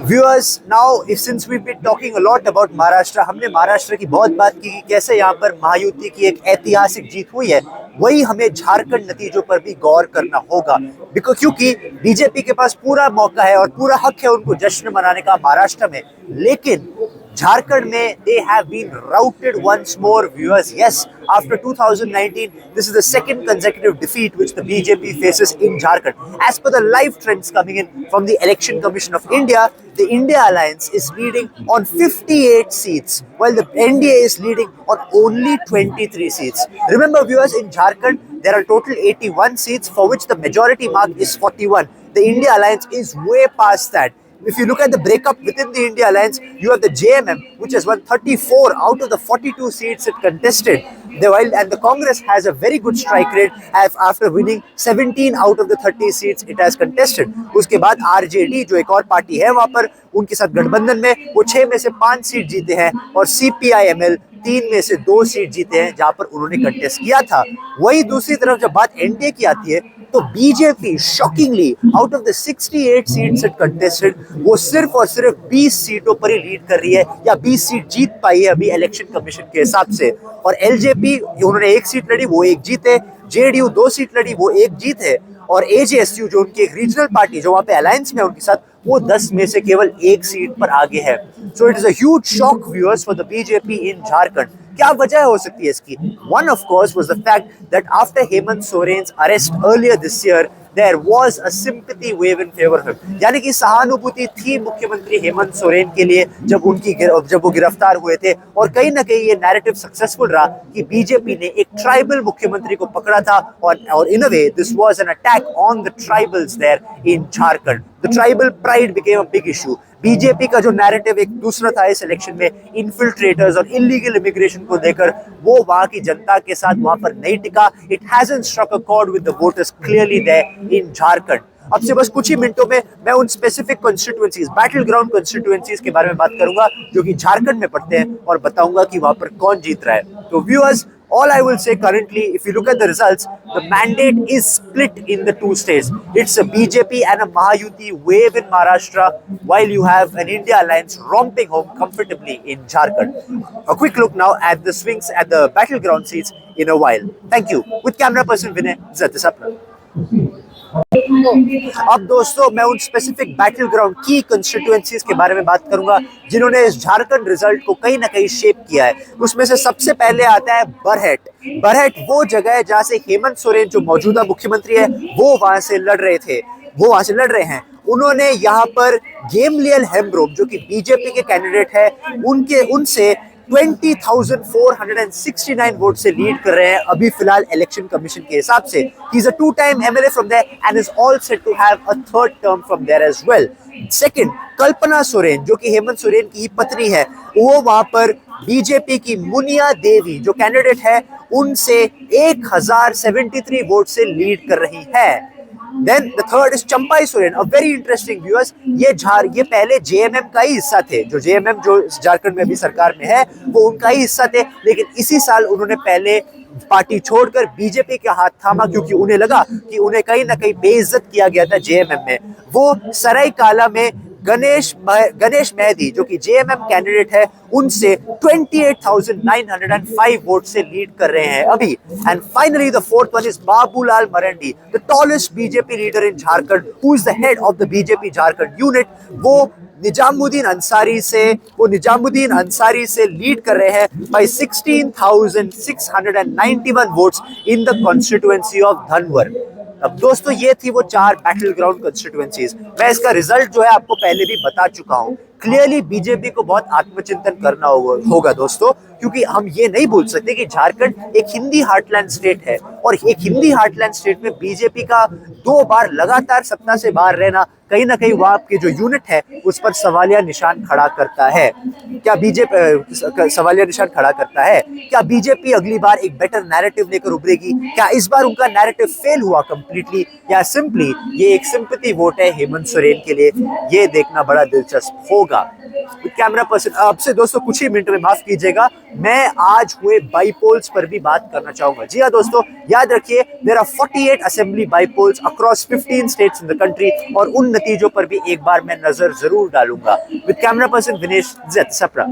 Viewers, now since we've been talking a lot about Maharashtra, हमने महाराष्ट्र की बहुत बात की कि कैसे यहाँ पर महायुति की एक ऐतिहासिक जीत हुई है, वही हमें झारखंड नतीजों पर भी गौर करना होगा। बिकॉज क्योंकि बीजेपी के पास पूरा मौका है और पूरा हक है उनको जश्न मनाने का महाराष्ट्र में, लेकिन झारखंड में they have been routed once more, viewers. Yes, after 2019, this is the second consecutive defeat which the BJP faces in Jharkhand. As per the live trends coming in from the Election Commission of India, the India Alliance is leading on 58 seats, while the NDA is leading on only 23 seats. Remember, viewers, in Jharkhand, there are total 81 seats, for which the majority mark is 41. The India Alliance is way past that. If you look at the breakup within the India Alliance, you have the JMM, which has won 34 out of the 42 seats it contested. And the Congress has a very good strike rate after winning 17 out of the 30 seats it has contested. उसके बाद RJD जो एक और party है वहाँ पर, उनके साथ गठबंधन में वो 6 में से 5 सीट जीते हैं, और CPIML 3 में से 2 सीट जीते हैं जहां पर उन्होंने कंटेस्ट किया था। वही दूसरी तरफ जब बात एनडीए की आती है तो BJP shockingly out of the 68 seats it contested, वो सिर्फ और सिर्फ 20 सीटों पर ही लीड कर रही है, या 20 सीट जीत पाई है अभी इलेक्शन कमीशन के हिसाब से। और एलजेपी उन्होंने 1 सीट लड़ी, वो 1 जीते, जेडीयू 2 सीट लड़ी, वो 1 जीते, और एजेएसयू जो उनकी एक रीजनल पार्टी जो वहां पे अलायंस में उनके साथ, वो 10 में से केवल 1 सीट पर आगे है। So it is a huge shock, viewers, for the BJP in Jharkhand. क्या वजह हो सकती है इसकी? One of course was the fact that after Hemant Soren's arrest earlier this year, there was a sympathy wave in favor of him. यानी कि सहानुभूति थी मुख्यमंत्री हेमंत सोरेन के लिए जब वो गिरफ्तार हुए थे, और कहीं ना कहीं ये नैरेटिव सक्सेसफुल रहा कि बीजेपी ने एक ट्राइबल मुख्यमंत्री को पकड़ा था, और in a way this was an attack on the tribals there in Jharkhand. The tribal pride became a big issue. BJP का जो नैरेटिव एक दूसरा था इस इलेक्शन में, इन्फिल्ट्रेटर्स और इलीगल इमिग्रेशन को लेकर, वो वहां की जनता के साथ वहां पर नहीं टिका। It hasn't struck a chord with the voters clearly there in Jharkhand. अब से बस कुछ ही मिनटों में मैं उन specific constituencies, battle ground constituencies के बारे में बात करूंगा जो कि झारखंड में पड़ते हैं, और बताऊंगा कि वहां पर कौन जीत रहा है। तो viewers, all I will say currently, if you look at the results, the mandate is split in the 2 states. It's a BJP and a Mahayuti wave in Maharashtra, while you have an India Alliance romping home comfortably in Jharkhand. A quick look now at the swings at the battleground seats in a while. Thank you. With camera person Vinay Zatisapra. अब दोस्तों, मैं उन specific battle ground की constituencies के बारे में बात करूंगा जिन्होंने इस झारखंड रिजल्ट को कहीं ना कहीं शेप किया है। उसमें से सबसे पहले आता है बरहेट। बरहेट वो जगह है जहां से हेमंत सोरेन जो मौजूदा मुख्यमंत्री है वो वहां से लड़ रहे हैं। उन्होंने यहाँ पर गेमलियल हेम्ब्रोम जो कि बीजेपी के कैंडिडेट है, उनसे 20,469 वोट से लीड कर रहे हैं अभी फिलहाल इलेक्शन कमीशन के हिसाब से। He is a 2-time MLA from there and is all set to have a 3rd term from there as well. Second, Kalpana Soren जो कि हेमंत सोरेन की ही पत्नी है, वो वहां पर बीजेपी की मुनिया देवी जो कैंडिडेट है उनसे 1073 वोट से लीड कर रही है। Then the third is Champai Soren, a very interesting viewers। ये पहले JMM का ही हिस्सा थे, जो JMM जो झारखंड में अभी सरकार में है वो उनका ही हिस्सा थे, लेकिन इसी साल उन्होंने पहले पार्टी छोड़कर बीजेपी के हाथ थामा, क्योंकि उन्हें लगा कि उन्हें कहीं ना कहीं बेइज्जत किया गया था JMM में। वो सरायकाला में गणेश मेहदी जो कि JMM कैंडिडेट है, उनसे 28,905 वोट से लीड कर रहे हैं अभी। And finally the fourth one is Babulal Marandi, the tallest BJP leader in Jharkhand, who is the head of the BJP Jharkhand unit. वो निजामुद्दीन अंसारी से लीड कर रहे हैं by 16,691 votes in the constituency of Dhanwar. अब दोस्तों, ये थी वो 4 बैटल ग्राउंड कॉन्स्टिट्यूएंसीज। मैं इसका रिजल्ट जो है आपको पहले भी बता चुका हूं। क्लियरली बीजेपी को बहुत आत्मचिंतन करना होगा दोस्तों, क्योंकि हम ये नहीं भूल सकते कि झारखंड एक हिंदी हार्टलैंड स्टेट है, और एक हिंदी हार्टलैंड स्टेट में बीजेपी का 2 बार लगातार सत्ता से बाहर रहना कहीं ना कहीं वहां के जो यूनिट है उस पर सवालिया निशान खड़ा करता है। क्या बीजेपी अगली बार एक बेटर नैरेटिव लेकर उभरेगी? क्या इस बार उनका नैरेटिव फेल हुआ कंप्लीटली, या सिंपली ये एक सिंपैथी वोट है हेमंत सोरेन के लिए? ये देखना बड़ा दिलचस्प होगा। कैमरा पर्सन आपसे दोस्तों कुछ ही मिनट में, माफ कीजिएगा, मैं आज हुए बाईपोल्स पर भी बात करना चाहूंगा। जी हाँ दोस्तों, याद रखिए there are 48 assembly bypolls across 15 states in the country, और उन नतीजों पर भी एक बार मैं नजर जरूर डालूंगा। With camera person Vinesh jet Sapra.